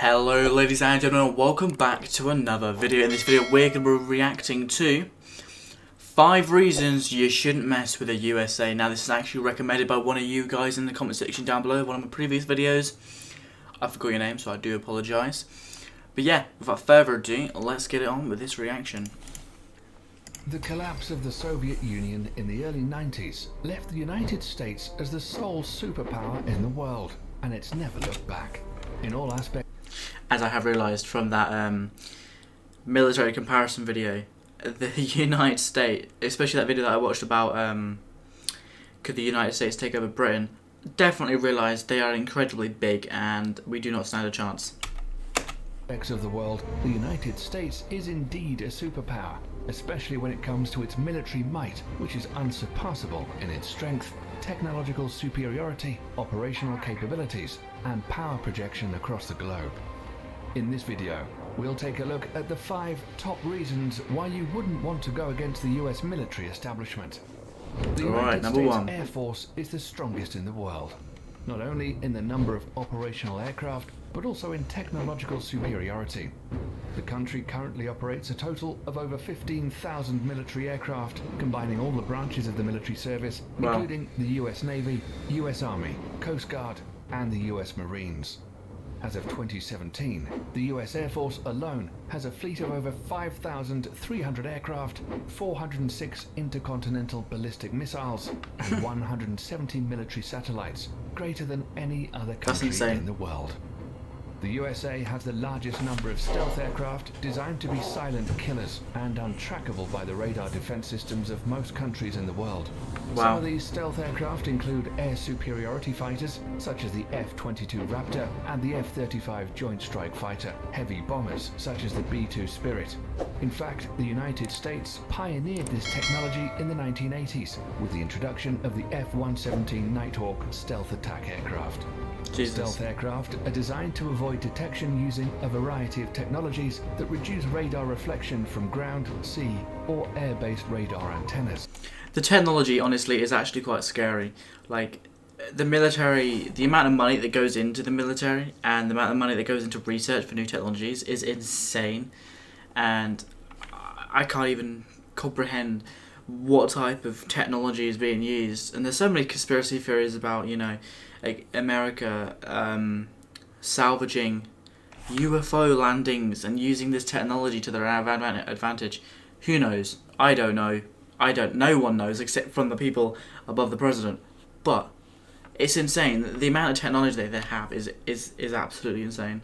Hello ladies and gentlemen, welcome back to another video. In this video we're going to be reacting to 5 reasons you shouldn't mess with the USA. Now this is actually recommended by one of you guys in the comment section down below, one of my previous videos. I forgot your name, so I do apologise. But yeah, without further ado, let's get it on with this reaction. The collapse of the Soviet Union in the early 90s left the United States as the sole superpower in the world, and it's never looked back. In all aspects. As I have realised from that military comparison video, the United States, especially that video that I watched about could the United States take over Britain, definitely realised they are incredibly big and we do not stand a chance. Of the world, the United States is indeed a superpower, especially when it comes to its military might, which is unsurpassable in its strength, technological superiority, operational capabilities, and power projection across the globe. In this video, we'll take a look at the 5 top reasons why you wouldn't want to go against the US military establishment. The United States Air Force is the strongest in the world, not only in the number of operational aircraft, but also in technological superiority. The country currently operates a total of over 15,000 military aircraft, combining all the branches of the military service, including the US Navy, US Army, Coast Guard, and the US Marines. As of 2017, the US Air Force alone has a fleet of over 5,300 aircraft, 406 intercontinental ballistic missiles, and 170 military satellites, greater than any other country in the world. The USA has the largest number of stealth aircraft designed to be silent killers and untrackable by the radar defense systems of most countries in the world. Some of these stealth aircraft include air superiority fighters such as the F-22 Raptor and the F-35 Joint Strike Fighter, heavy bombers such as the B-2 Spirit. In fact, the United States pioneered this technology in the 1980s with the introduction of the F-117 Nighthawk stealth attack aircraft. Stealth aircraft are designed to avoid detection using a variety of technologies that reduce radar reflection from ground, sea, or air-based radar antennas. The technology, honestly, is actually quite scary. Like, the military, the amount of money that goes into the military and the amount of money that goes into research for new technologies is insane. And I can't even comprehend what type of technology is being used. And there's so many conspiracy theories about, you know, like America salvaging UFO landings and using this technology to their advantage. Who knows? I don't know. No one knows except from the people above the president. But it's insane. The amount of technology that they have is absolutely insane.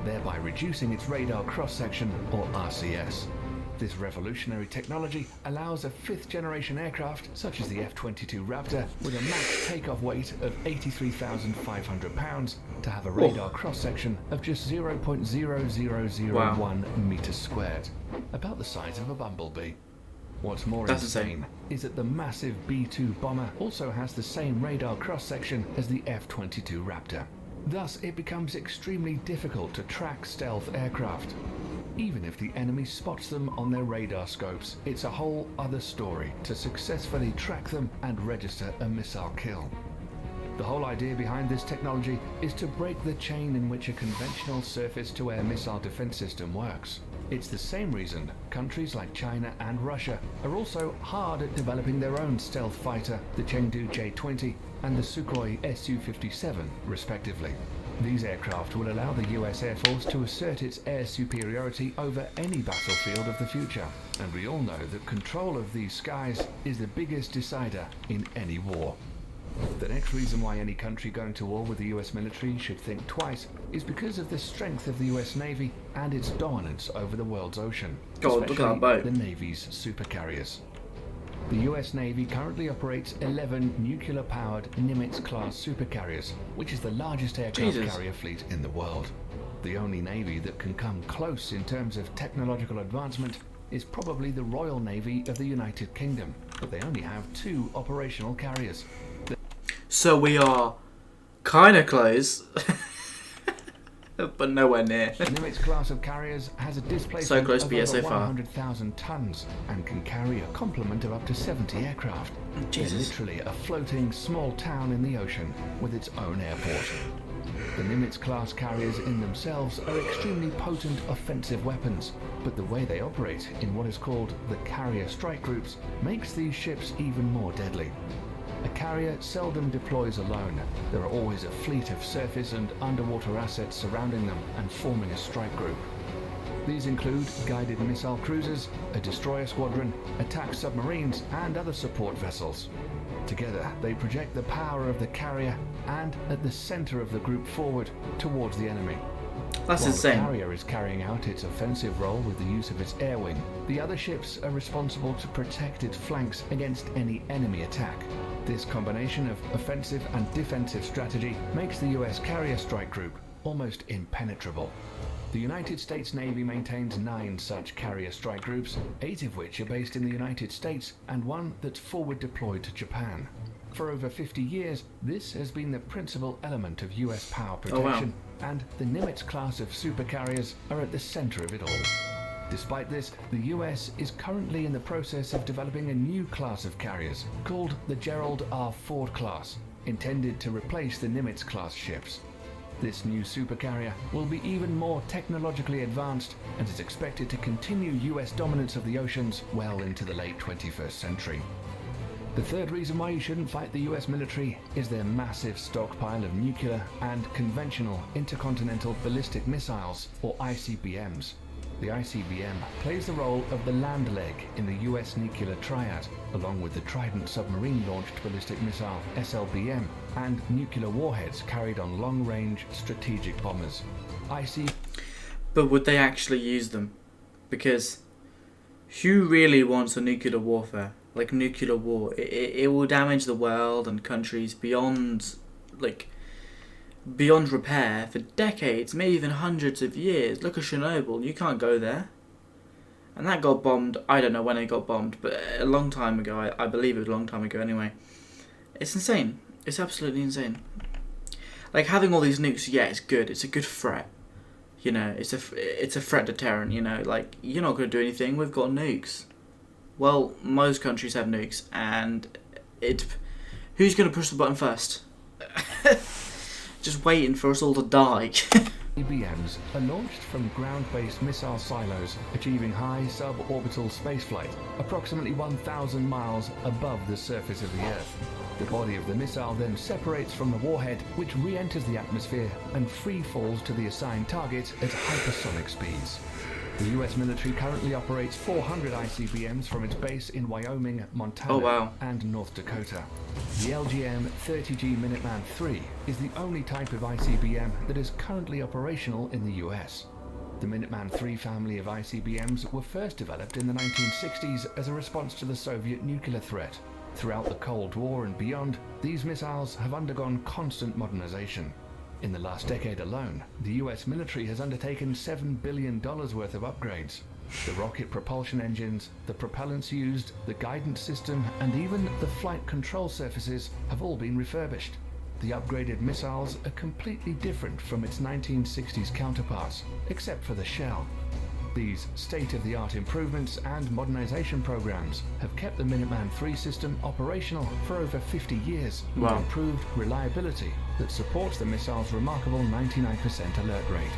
Thereby reducing its radar cross-section, or RCS. This revolutionary technology allows a 5th-generation aircraft, such as the F-22 Raptor, with a max takeoff weight of 83,500 pounds, to have a radar cross-section of just 0.0001 meters squared, about the size of a bumblebee. What's more insane is that the massive B-2 bomber also has the same radar cross-section as the F-22 Raptor. Thus, it becomes extremely difficult to track stealth aircraft. Even if the enemy spots them on their radar scopes, it's a whole other story to successfully track them and register a missile kill. The whole idea behind this technology is to break the chain in which a conventional surface-to-air missile defense system works. It's the same reason countries like China and Russia are also hard at developing their own stealth fighter, the Chengdu J-20 and the Sukhoi Su-57, respectively. These aircraft will allow the US Air Force to assert its air superiority over any battlefield of the future, and we all know that control of these skies is the biggest decider in any war. The next reason why any country going to war with the US military should think twice is because of the strength of the US Navy and its dominance over the world's ocean, especially the Navy's supercarriers. The US Navy currently operates 11 nuclear-powered Nimitz-class supercarriers, which is the largest aircraft carrier fleet in the world. The only navy that can come close in terms of technological advancement is probably the Royal Navy of the United Kingdom, but they only have 2 operational carriers. So we are kind of close, but nowhere near. The Nimitz class of carriers has a displacement of over 100,000 tons and can carry a complement of up to 70 aircraft. They're literally a floating small town in the ocean with its own airport. The Nimitz-class carriers in themselves are extremely potent offensive weapons, but the way they operate in what is called the carrier strike groups makes these ships even more deadly. A carrier seldom deploys alone. There are always a fleet of surface and underwater assets surrounding them and forming a strike group. These include guided missile cruisers, a destroyer squadron, attack submarines, and other support vessels. Together, they project the power of the carrier and at the center of the group forward towards the enemy. That's While insane. the carrier is carrying out its offensive role with the use of its air wing, the other ships are responsible to protect its flanks against any enemy attack. This combination of offensive and defensive strategy makes the US carrier strike group almost impenetrable. The United States Navy maintains 9 such carrier strike groups, 8 of which are based in the United States and 1 that's forward deployed to Japan. For over 50 years, this has been the principal element of US power protection, and the Nimitz class of supercarriers are at the center of it all. Despite this, the US is currently in the process of developing a new class of carriers called the Gerald R. Ford class, intended to replace the Nimitz class ships. This new supercarrier will be even more technologically advanced and is expected to continue US dominance of the oceans well into the late 21st century. The third reason why you shouldn't fight the US military is their massive stockpile of nuclear and conventional intercontinental ballistic missiles, or ICBMs. The ICBM plays the role of the land leg in the US nuclear triad, along with the Trident submarine-launched ballistic missile SLBM and nuclear warheads carried on long-range strategic bombers. But would they actually use them? Because who really wants a nuclear warfare? Like nuclear war, it will damage the world and countries beyond repair for decades, maybe even hundreds of years. Look at Chernobyl, you can't go there. And that got bombed, I don't know when it got bombed, but a long time ago, I believe it was a long time ago anyway. It's insane. It's absolutely insane. Like, having all these nukes, yeah, it's good. It's a good threat. You know, it's a threat deterrent, you know. Like, you're not going to do anything, we've got nukes. Well, most countries have nukes, and who's going to push the button first? Just waiting for us all to die. ICBMs are launched from ground-based missile silos, achieving high suborbital spaceflight, approximately 1,000 miles above the surface of the Earth. The body of the missile then separates from the warhead, which re-enters the atmosphere and free falls to the assigned target at hypersonic speeds. The US military currently operates 400 ICBMs from its base in Wyoming, Montana, and North Dakota. The LGM-30G Minuteman III is the only type of ICBM that is currently operational in the US. The Minuteman III family of ICBMs were first developed in the 1960s as a response to the Soviet nuclear threat. Throughout the Cold War and beyond, these missiles have undergone constant modernization. In the last decade alone, the US military has undertaken $7 billion worth of upgrades. The rocket propulsion engines, the propellants used, the guidance system, and even the flight control surfaces have all been refurbished. The upgraded missiles are completely different from its 1960s counterparts, except for the shell. These state-of-the-art improvements and modernization programs have kept the Minuteman III system operational for over 50 years with improved reliability that supports the missile's remarkable 99% alert rate.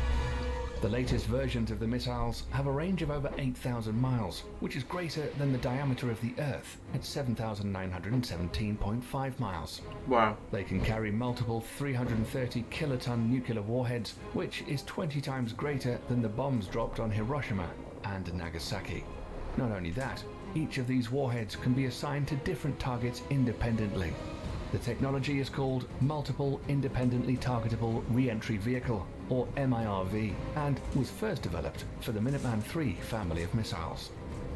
The latest versions of the missiles have a range of over 8,000 miles, which is greater than the diameter of the Earth at 7,917.5 miles. Wow. They can carry multiple 330 kiloton nuclear warheads, which is 20 times greater than the bombs dropped on Hiroshima and Nagasaki. Not only that, each of these warheads can be assigned to different targets independently. The technology is called Multiple Independently Targetable Re-Entry Vehicle, or MIRV, and was first developed for the Minuteman III family of missiles.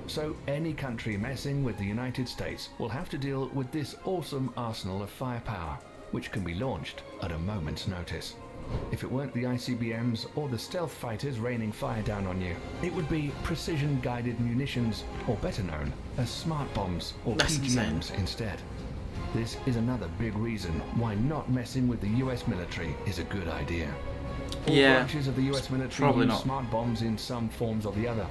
So any country messing with the United States will have to deal with this awesome arsenal of firepower, which can be launched at a moment's notice. If it weren't the ICBMs or the stealth fighters raining fire down on you, it would be precision-guided munitions, or better known as smart bombs or PGMs instead. This is another big reason why not messing with the US military is a good idea. All branches of the US military use smart bombs in some forms or the other.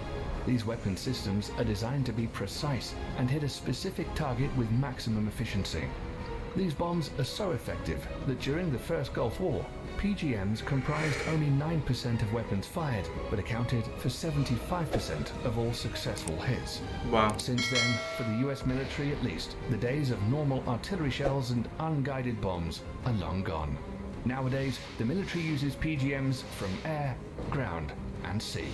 These weapon systems are designed to be precise and hit a specific target with maximum efficiency. These bombs are so effective that during the First Gulf War, PGMs comprised only 9% of weapons fired, but accounted for 75% of all successful hits. Wow. Since then, for the US military at least, the days of normal artillery shells and unguided bombs are long gone. Nowadays, the military uses PGMs from air, ground, and sea.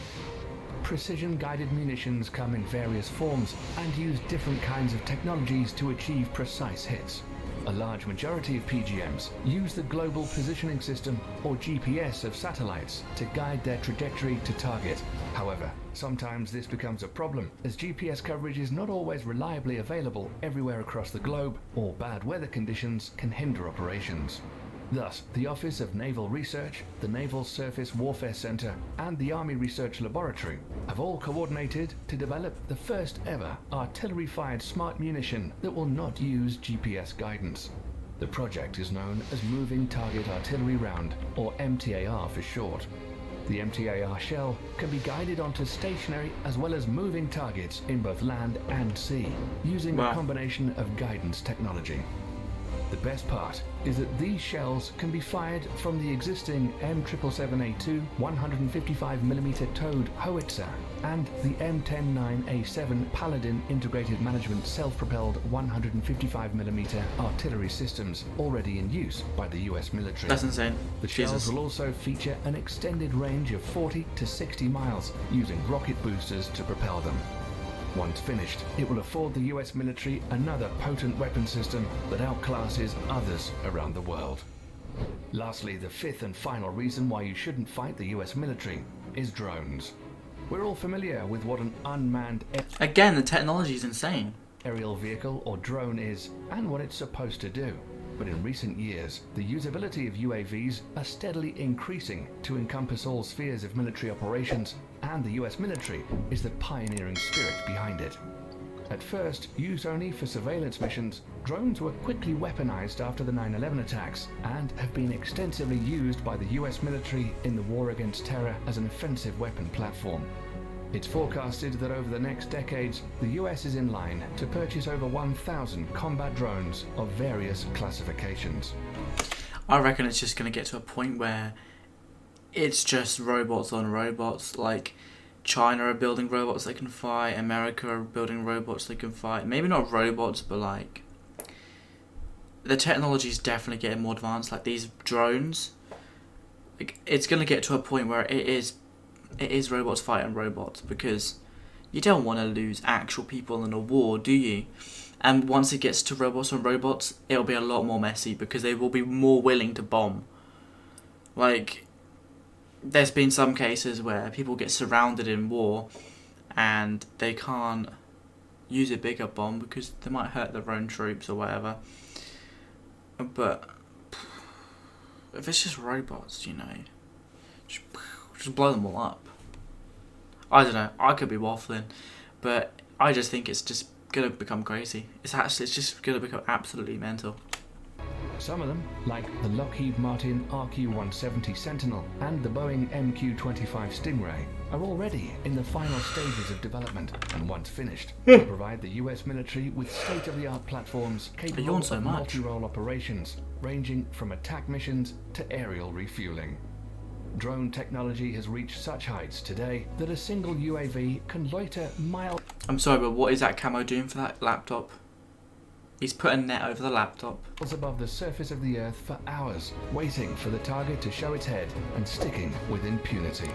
Precision-guided munitions come in various forms and use different kinds of technologies to achieve precise hits. A large majority of PGMs use the Global Positioning System, or GPS, of satellites to guide their trajectory to target. However, sometimes this becomes a problem, as GPS coverage is not always reliably available everywhere across the globe, or bad weather conditions can hinder operations. Thus, the Office of Naval Research, the Naval Surface Warfare Center, and the Army Research Laboratory have all coordinated to develop the first ever artillery-fired smart munition that will not use GPS guidance. The project is known as Moving Target Artillery Round, or MTAR for short. The MTAR shell can be guided onto stationary as well as moving targets in both land and sea, using a combination of guidance technology. The best part is that these shells can be fired from the existing M777A2 155mm towed howitzer and the M109A7 Paladin integrated management self-propelled 155mm artillery systems already in use by the US military. That's insane. The shells will also feature an extended range of 40 to 60 miles using rocket boosters to propel them. Once finished, it will afford the US military another potent weapon system that outclasses others around the world. Lastly, the fifth and final reason why you shouldn't fight the US military is drones. We're all familiar with what an unmanned Again, the technology is insane. Aerial vehicle or drone is, and what it's supposed to do. But in recent years, the usability of UAVs are steadily increasing to encompass all spheres of military operations, and the US military is the pioneering spirit behind it. At first, used only for surveillance missions, drones were quickly weaponized after the 9/11 attacks and have been extensively used by the US military in the war against terror as an offensive weapon platform. It's forecasted that over the next decades, the US is in line to purchase over 1,000 combat drones of various classifications. I reckon it's just going to get to a point where it's just robots on robots. Like, China are building robots they can fight, America are building robots they can fight. Maybe not robots, but like, the technology is definitely getting more advanced. Like, these drones, like, it's going to get to a point where it is robots fighting robots, because you don't want to lose actual people in a war, do you? And once it gets to robots on robots, it'll be a lot more messy, because they will be more willing to bomb. Like, there's been some cases where people get surrounded in war and they can't use a bigger bomb because they might hurt their own troops or whatever. But if it's just robots, you know, just blow them all up. I don't know, I could be waffling, but I just think it's just going to become crazy. It's just going to become absolutely mental. Some of them, like the Lockheed Martin RQ-170 Sentinel and the Boeing MQ-25 Stingray, are already in the final stages of development, and once finished, will provide the US military with state-of-the-art platforms capable of multi-role operations, ranging from attack missions to aerial refueling. Drone technology has reached such heights today that a single UAV can loiter miles. I'm sorry, but what is that camo doing for that laptop? He's put a net over the laptop Above the surface of the Earth for hours, waiting for the target to show its head and sticking with impunity.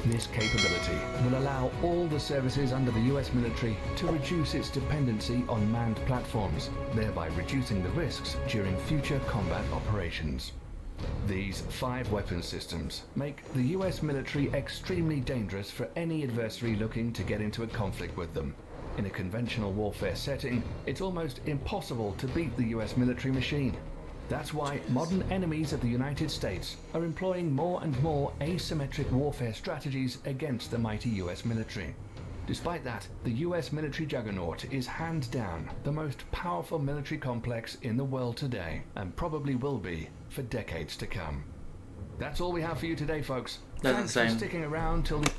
This capability will allow all the services under the US military to reduce its dependency on manned platforms, thereby reducing the risks during future combat operations. These 5 weapon systems make the US military extremely dangerous for any adversary looking to get into a conflict with them. In a conventional warfare setting, it's almost impossible to beat the US military machine. That's why modern enemies of the United States are employing more and more asymmetric warfare strategies against the mighty US military. Despite that, the US military juggernaut is hands down the most powerful military complex in the world today, and probably will be for decades to come. That's all we have for you today, folks. Thanks for sticking around till the...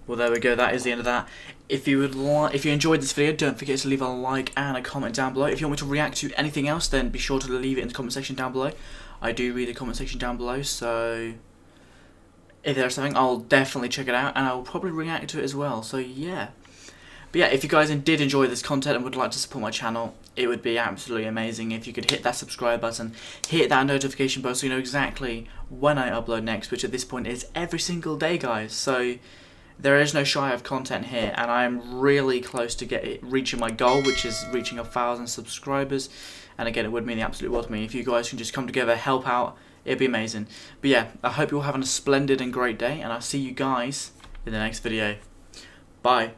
Well, there we go. That is the end of that. If you enjoyed this video, don't forget to leave a like and a comment down below. If you want me to react to anything else, then be sure to leave it in the comment section down below. I do read the comment section down below, so if there's something, I'll definitely check it out, and I'll probably react to it as well, so yeah. But yeah, if you guys did enjoy this content and would like to support my channel, it would be absolutely amazing if you could hit that subscribe button, hit that notification bell so you know exactly when I upload next, which at this point is every single day, guys. So there is no shy of content here, and I'm really close to reaching my goal, which is reaching 1,000 subscribers. And again, it would mean the absolute world to me if you guys can just come together, help out. It'd be amazing. But yeah, I hope you're all having a splendid and great day, and I'll see you guys in the next video. Bye.